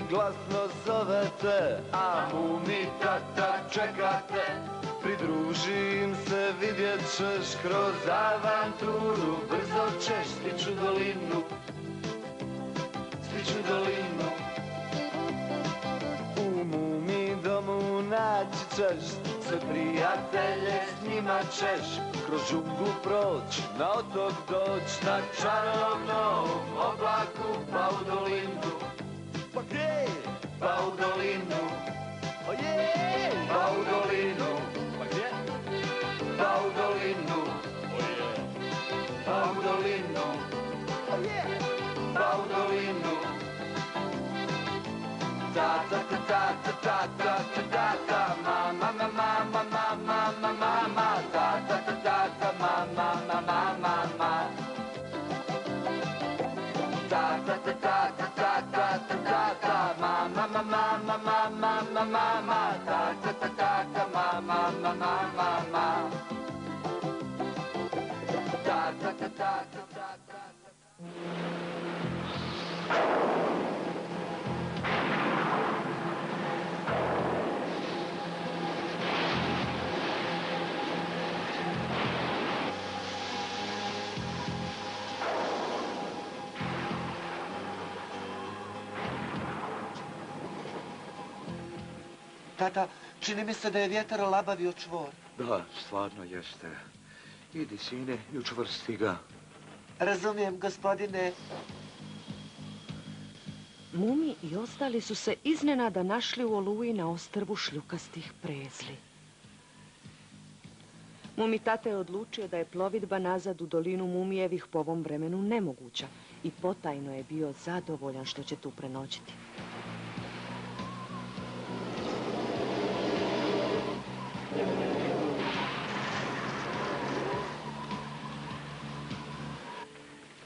glasno zovete, a mumi tata čekate. Pridruži im se, vidjet ćeš kroz avanturu, brzo ćeš stiću dolinu, stiću dolinu. U mumi domu naći ćeš sve prijatelje, s njima ćeš kroz džunglu proć, na otok doć, na čarovnom oblaku, pa u dolinu. Pa gdje? Pa u dolinu. O je! Pa u dolinu. Pa gdje? Pa u dolinu. O je! Pa u dolinu. O je! Pa u dolinu. Ta ta ta ta ta ta ta ta ta mama mama mama mama mama ta ta ta ta ta mama mama mama ta ta ta ta ta ta ta ta ta mama mama mama mama mama ta ta ta ta ta mama mama mama ta ta ta ta ta ta. Tata, čini mi se da je vjetar olabavio čvor. Da, stvarno jeste. Idi, sine, i učvrsti ga. Razumijem, gospodine. Mumi i ostali su se iznenada našli u oluji na ostrvu šljukastih prezli. Mumi tata je odlučio da je plovidba nazad u dolinu Mumijevih po ovom vremenu nemoguća i potajno je bio zadovoljan što će tu prenoćiti.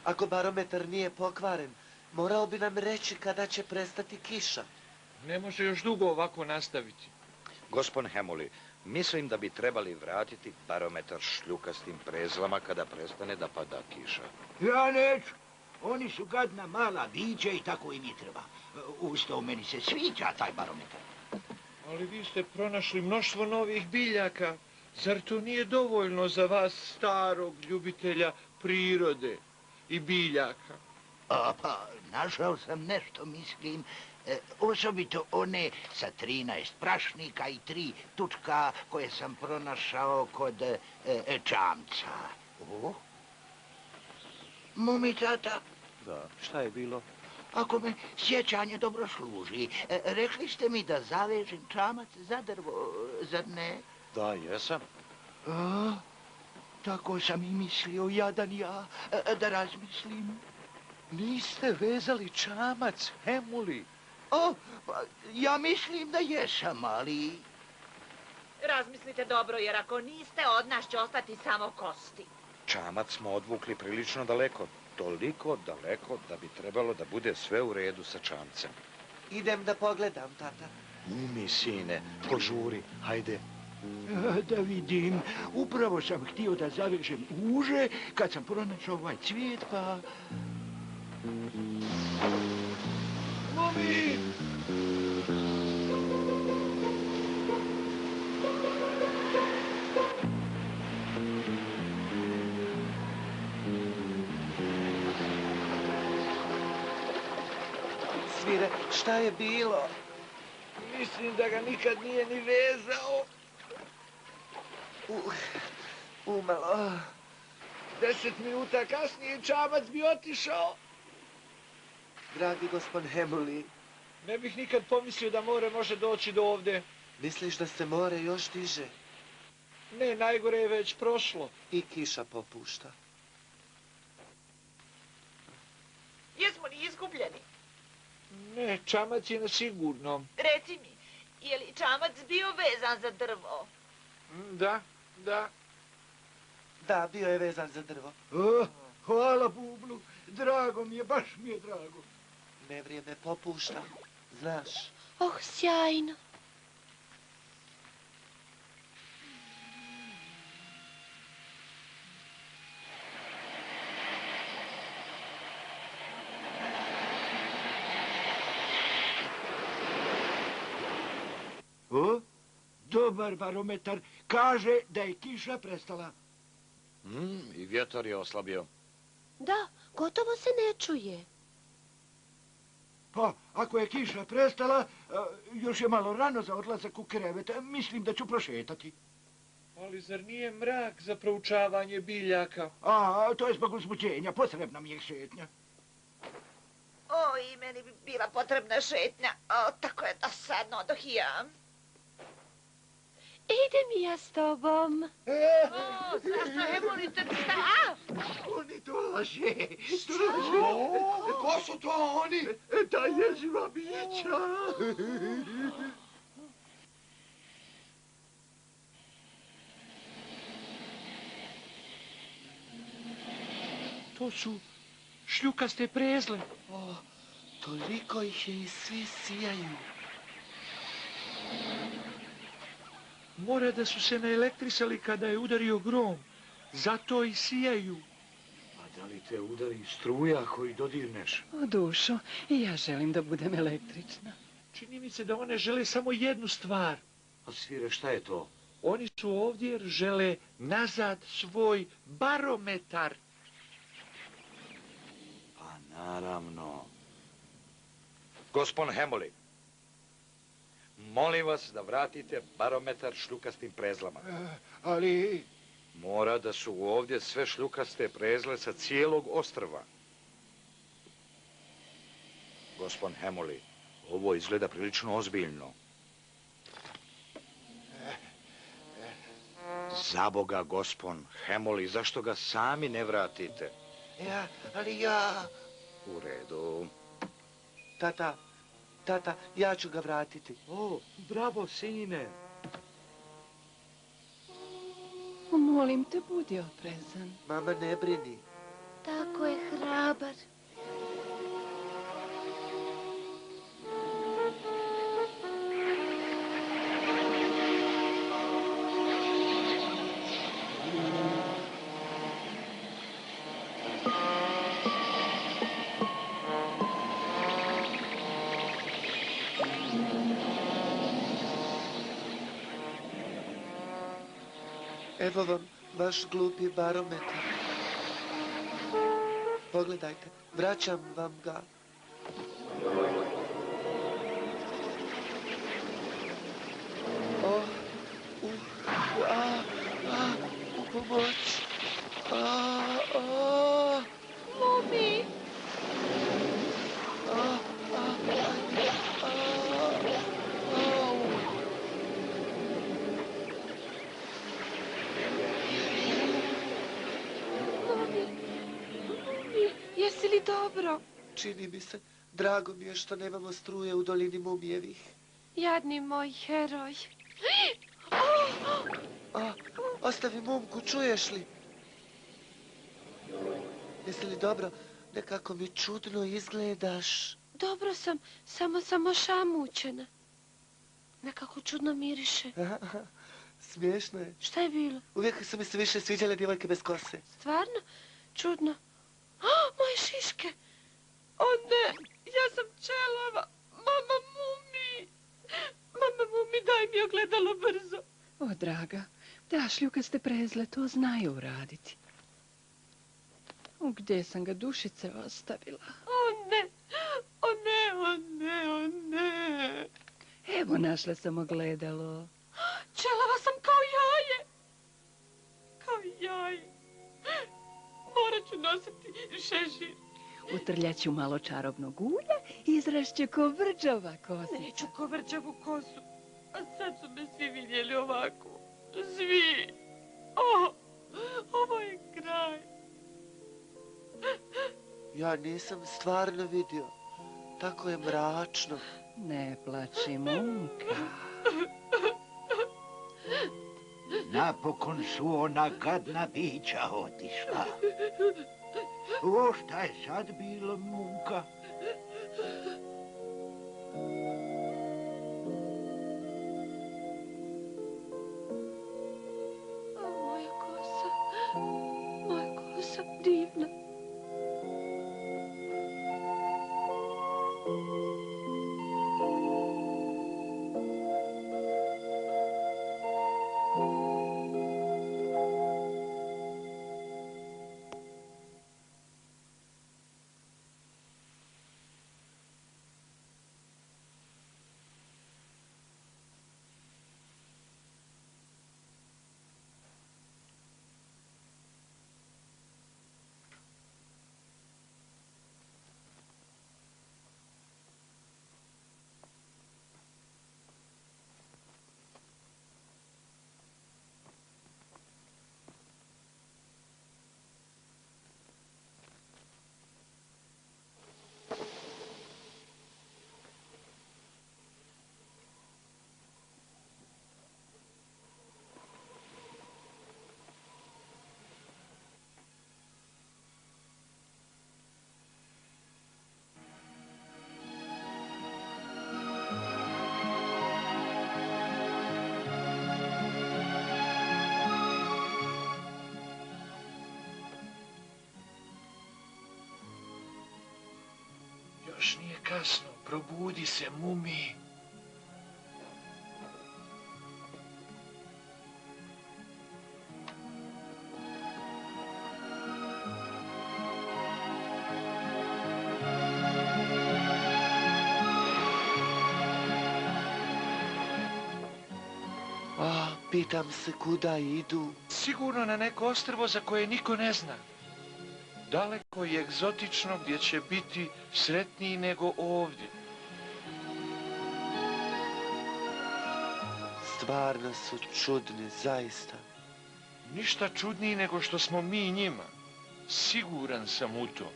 Ako barometar nije pokvaren, morao bi nam reći kada će prestati kiša. Ne može još dugo ovako nastaviti. Gospon Hemuli, mislim da bi trebali vratiti barometar šljukastim prezlama kada prestane da pada kiša. Ja neću. Oni su gadna mala bića i tako im i treba. Usto, meni se sviđa taj barometar. Ali vi ste pronašli mnoštvo novih biljaka. Zar to nije dovoljno za vas, starog ljubitelja prirode i biljaka? Pa, našao sam nešto, mislim, osobito one sa 13 prašnika i 3 tučka koje sam pronašao kod čamca. Mumi tata. Da, šta je bilo? Ako me sjećanje dobro služi, rekli ste mi da zavežem čamac za drvo, zar ne? Da, jesam. Tako sam i mislio, jadan ja, da razmislim. Niste vezali čamac, Hemuli. Pa, ja mislim da jesam, ali... Razmislite dobro, jer ako niste, od nas će ostati samo kosti. Čamac smo odvukli prilično daleko. Toliko daleko da bi trebalo da bude sve u redu sa čamcem. Idem da pogledam, tata. Mumi, sine, požuri, hajde. Da vidim, upravo sam htio da zavežem uže kad sam pronašao ovaj cvijet, pa... Mumi! Svire, šta je bilo? Mislim da ga nikad nije ni vezao. Umalo. 10 minuta kasnije čamac bi otišao. Dragi gospod Hemuli. Ne bih nikad pomislio da more može doći do ovde. Misliš da se more još diže? Ne, najgore je već prošlo. I kiša popušta. Jesmo li izgubljeni? Ne, čamac je na sigurnom. Reci mi, je li čamac bio vezan za drvo? Da, da. Da, bio je vezan za drvo. Hvala Bublu, drago mi je, baš mi je drago. Nevrijeme popušta, znaš. Oh, sjajno. dobar barometar. Kaže da je kiša prestala. I vjetar je oslabio. Da, gotovo se ne čuje. Pa, ako je kiša prestala, još je malo rano za odlazak u krevet. Mislim da ću prošetati. Ali zar nije mrak za proučavanje biljaka? A, to je zbog uzbuđenja. Potrebna mi je šetnja. O, i meni bi bila potrebna šetnja. O, tako je dosadno, odohijam. Idem i ja s tobom. O, zašto je molite šta? Oni dolaže. Ko su to oni? Ta jeziva bića. To su šljukaste prezle. O, toliko ih je i svi sijaju. Mora da su se naelektrisali kada je udario grom. Zato i sijaju. A da li te udari struja koji dodirneš? O, dušo, i ja želim da budem električna. Čini mi se da one žele samo jednu stvar. A svire, šta je to? Oni su ovdje jer žele nazad svoj barometar. Pa naravno. Gospon Hemoli, molim vas da vratite barometar šljukastim prezlama. Ali... Mora da su ovdje sve šljukaste prezle sa cijelog ostrva. Gospon Hemoli, ovo izgleda prilično ozbiljno. Zaboga, gospon Hemoli, zašto ga sami ne vratite? Ali ja... U redu. Tata, ja ću ga vratiti. O, bravo, sine. Molim te, budi oprezan. Mama, ne brini. Tako je hrabar. Evo vam vaš glupi barometar. Pogledajte, vraćam vam ga. U pomoć. Mumi! Jesi li dobro? Čini mi se, drago mi je što nemamo struje u dolini mumijevih. Jadni moj heroj. Ostavi mumku, čuješ li? Jesi li dobro? Nekako mi čudno izgledaš. Dobro sam, samo sam ošamućena. Nekako čudno miriše. Smiješno je. Šta je bilo? Uvijek su mi se više sviđale djevojke bez kose. Stvarno? Čudno. Moje šiške! O ne, ja sam čelava. Mama Mumi! Mama Mumi, daj mi ogledalo brzo. O, draga, da šljukaste prezle to znaju uraditi. Gdje sam ga dušice ostavila? O ne, o ne, o ne, o ne. Evo, našla sam ogledalo. Čelava sam kao jaje. Kao jaje. Morat ću nositi šešir. Utrljat ću malo čarobnog ulja i izrašće ko vrđava kosica. Neću ko vrđavu kosu. A sad su me svi vidjeli ovako. Svi. Ovo je kraj. Ja nisam stvarno vidio. Tako je mračno. Ne plači, Mumka. Napokon su ona gadna bića otišla. O, šta je sad bilo, Mumka? Moja kosa divna. Prekasno, probudi se, Mumi. Pitam se kuda idu. Sigurno na neko ostrvo za koje niko ne zna. Daleko i egzotično gdje će biti sretniji nego ovdje. Stvarno su čudni, zaista. Ništa čudniji nego što smo mi njima. Siguran sam u to.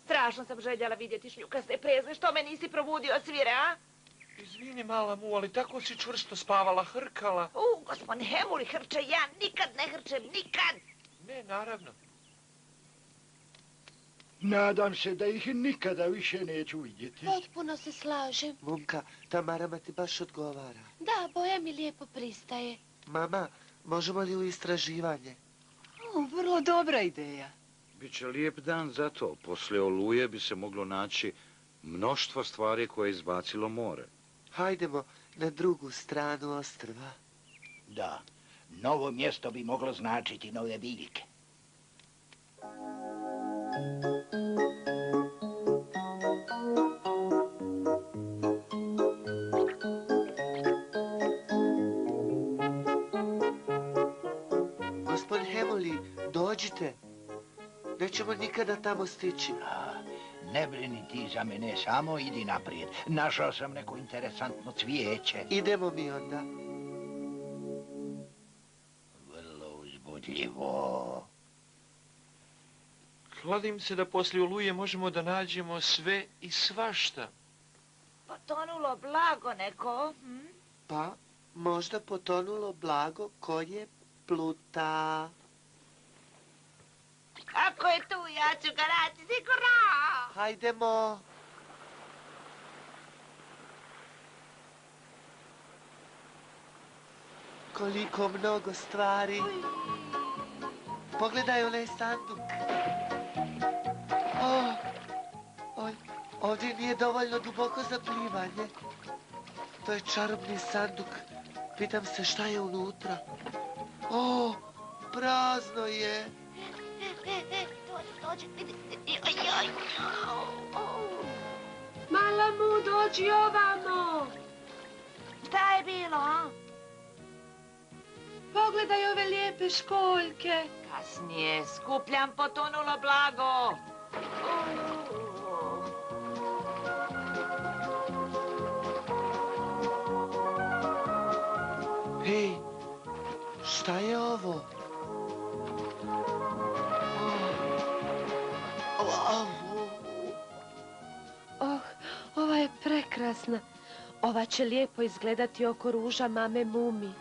Strašno sam željela vidjeti šljukaste prezle. Što me nisi probudio, Svire, a? Izvini, mala mu, ali tako si čvrsto spavala, hrkala. Gospodin Hemuli hrče, ja nikad ne hrčem, nikad! Ne, naravno. Nadam se da ih nikada više neću vidjeti. Potpuno se slažem. Mumka, ta marama ti baš odgovara. Da, boja mi lijepo pristaje. Mama, možemo li u istraživanje? Vrlo dobra ideja. Biće lijep dan za to. Poslije oluje bi se moglo naći mnoštvo stvari koje je izbacilo more. Hajdemo na drugu stranu ostrva. Da, novo mjesto bi moglo značiti nove biljke. Gospodin Hemuli, dođite. Nećemo nikada tamo stići. Ne brini ti za mene, samo idi naprijed. Našao sam neko interesantno cvijeće. Idemo mi onda. Vrlo uzbudljivo. Kladim se da poslije oluje možemo da nađemo sve i svašta. Potonulo blago neko. Pa, možda potonulo blago koje pluta. Ako je tu, ja ću ga naći sigurno. Hajdemo. Koliko mnogo stvari. Pogledaj onaj sanduk. Oj, ovdje nije dovoljno duboko za plivanje. To je čarobni sanduk. Pitam se šta je unutra. Prazno je. Dođi, vidi. Mala mu, dođi ovamo. Šta je bilo, a? Pogledaj ove lijepe školjke. Kasnije, skupljam potonulo blago. Hej, šta je ovo? Ova je prekrasna. Ova će lijepo izgledati oko ruža mame Mumi.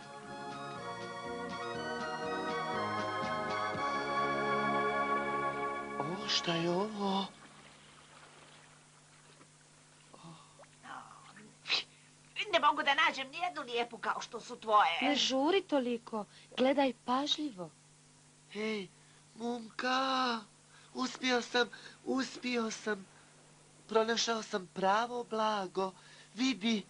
Šta je ovo? Ne mogu da nađem nijednu lijepu kao što su tvoje. Ne žuri toliko. Gledaj pažljivo. Hej, Mumka, uspio sam. Pronašao sam pravo blago. Vidi.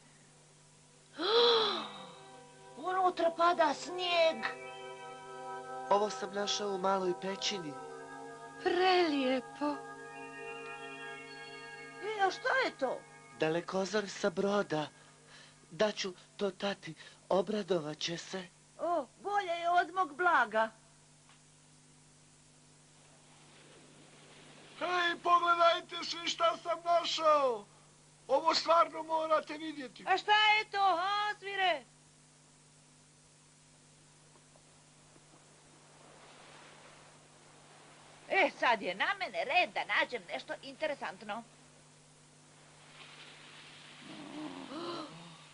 Unutra pada snijeg. Ovo sam našao u maloj pećini. Prelijepo. A šta je to? Dalekozor sa broda. Daću to tati, obradovat će se. Bolje je od mog blaga. Hej, pogledajte svi šta sam našao. Ovo stvarno morate vidjeti. A šta je to, ha, Svire? Sad je na mene red da nađem nešto interesantno.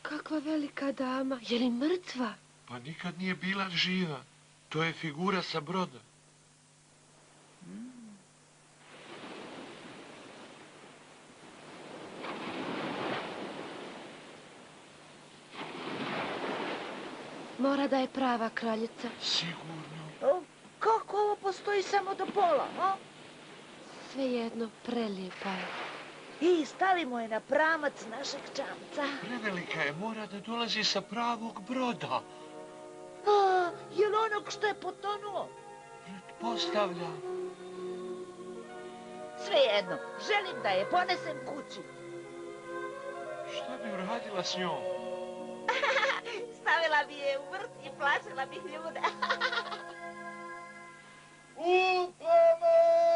Kakva velika dama. Je li mrtva? Pa nikad nije bila živa. To je figura sa broda. Mora da je prava kraljica. Sigurno. Kako ovo postoji samo do pola, a? Svejedno, prelijepa je. I stavimo je na pramac našeg čamca. Prevelika je, mora da dolazi sa pravog broda. A, je li onog što je potonuo? Postavljam. Svejedno, želim da je ponesem kući. Šta bi uradila s njom? Stavila bi je u vrt i plašila bih ljude. U pomoć!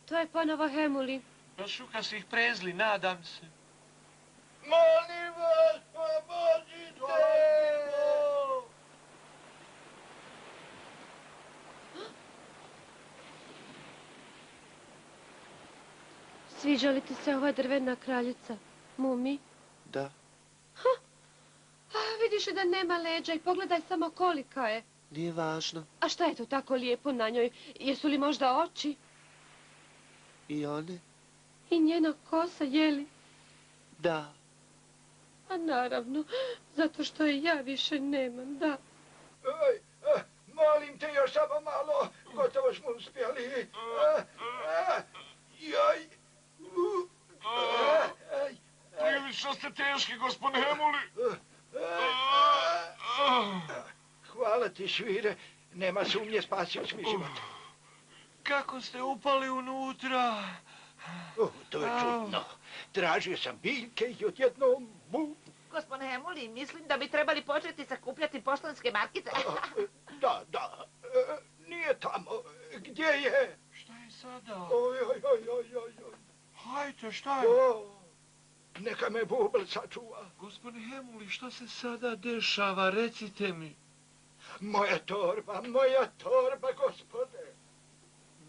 To je ponovo Hemuli. Šukastih prezli, nadam se. Molim vas, pomozite! Sviđa li ti se ova drvena kraljica, Mumi? Da, Vidiš da nema leđa i pogledaj samo kolika je. nije važno. A šta je to tako lijepo na njoj? Jesu li možda oči? I one? I njena kosa, jeli? Da. A naravno, zato što je ja više nemam, da. Molim te još samo malo, gotovo smo uspjeli. Joj. Prilično ste teški, gospod Hemuli. Hvala ti, Švire. Nema sumnje, spasio si mi život. Kako ste upali unutra? To je čudno. Tražio sam biljke i odjednom... Gospodine Hemuli, mislim da bi trebali početi sakupljati poštanske markice. Da. Nije tamo. Gdje je? Šta je sada? Oj. Hajte, šta je? Neka me bubel sačuva. Gospodine Hemuli, šta se sada dešava? Recite mi. Moja torba, gospode.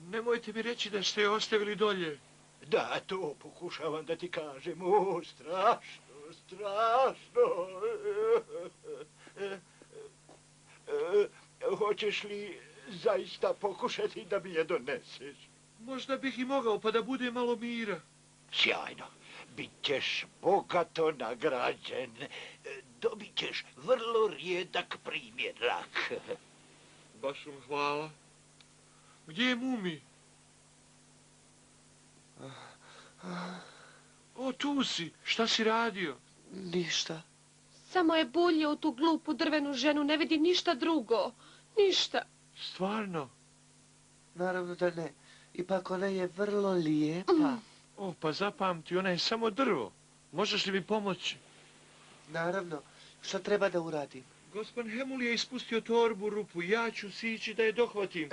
Nemojte mi reći da ste je ostavili dolje. Da, to pokušavam da ti kažem. Strašno. Hoćeš li zaista pokušati da mi je doneseš? Možda bih i mogao, pa da bude malo mira. Sjajno. Bićeš bogato nagrađen. Dobit ćeš vrlo rijedak primjerak. Baš vam hvala. Gdje je Mumi? O, tu si. Šta si radio? Ništa. Samo je buljio u tu glupu drvenu ženu, ne vidi ništa drugo. Ništa. Stvarno? Naravno da ne. Ipak ona je vrlo lijepa. O, pa zapamti, ona je samo drvo. Možeš li mi pomoći? Naravno. Što treba da uradim? Gospodin Hemuli je ispustio torbu u rupu. Ja ću sići da je dohvatim.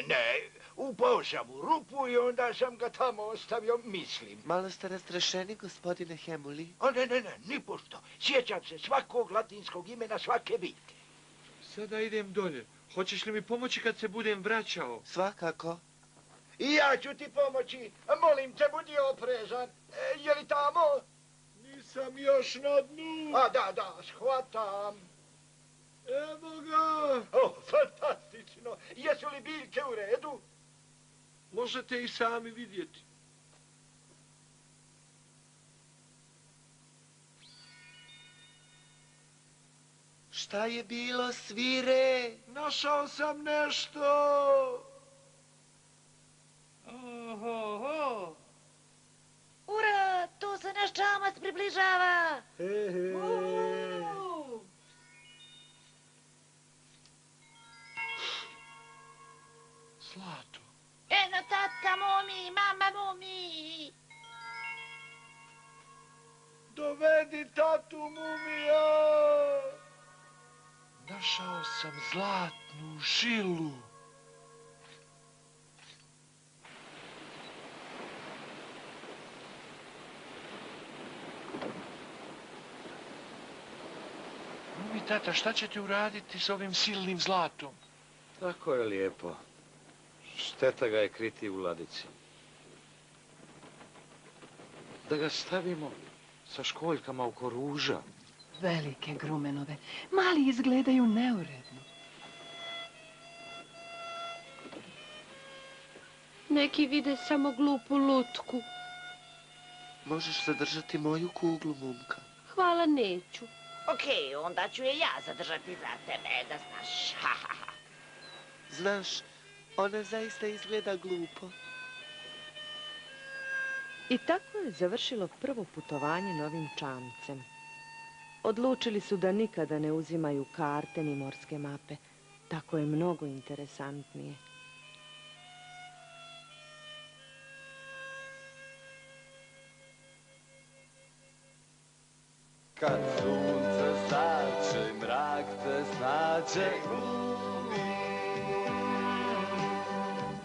Ne. Upao sam u rupu i onda sam ga tamo ostavio, mislim. Malo ste rastrešeni, gospodine Hemuli. Ne, nipošto. Sjećam se svakog latinskog imena svake biljke. Sada idem dolje. Hoćeš li mi pomoći kad se budem vraćao? Svakako. I ja ću ti pomoći. Molim te, budi oprezan. Je li tamo? Nisam još na dnu. Da, shvatam. Evo ga. Fantastično. Jesu li biljke u redu? Možete i sami vidjeti. Šta je bilo, Svire? Našao sam nešto. Oho. Ura, tu se naš čamac približava. Zlato. Eno tata Mumi, mama Mumi. Dovedi tatu Mumija. Našao sam zlatnu žilu. Mumi, tata, šta ćete uraditi s ovim silnim zlatom? Tako je lijepo. Šteta ga je kriti u ladici. Da ga stavimo sa školjkama oko ruža. Velike grumenove. Mali izgledaju neuredno. Neki vide samo glupu lutku. Možeš zadržati moju kuglu, Mumka. Hvala, neću. Okej, onda ću je ja zadržati za tebe, da znaš. Ha, ha, ha. Znaš, ona zaista izgleda glupo. I tako je završilo prvo putovanje novim čamcem. Odlučili su da nikada ne uzimaju karte ni morske mape. Tako je mnogo interesantnije. Kad sunce zače i mrak te snađe,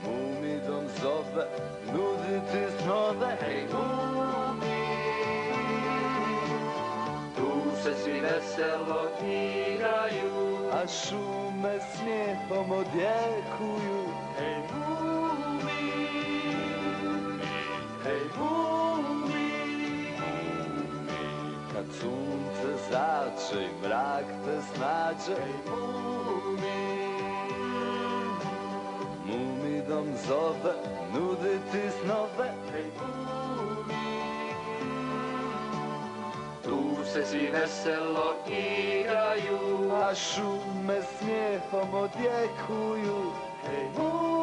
Mumi dom zove, nudi ti snove. Hej, Mumi, tu se svi veselo igraju, a šume smijehom odjekuju. Hej, Mumi, hej, Mumi, kad sunce zače i mrak te snađe. Hej, Mumi, Mumi dom zove, nudi ti snove. Hej, Mumi, tu se svi veselo igraju, a šume smijehom odjekuju. Hej, Mumi,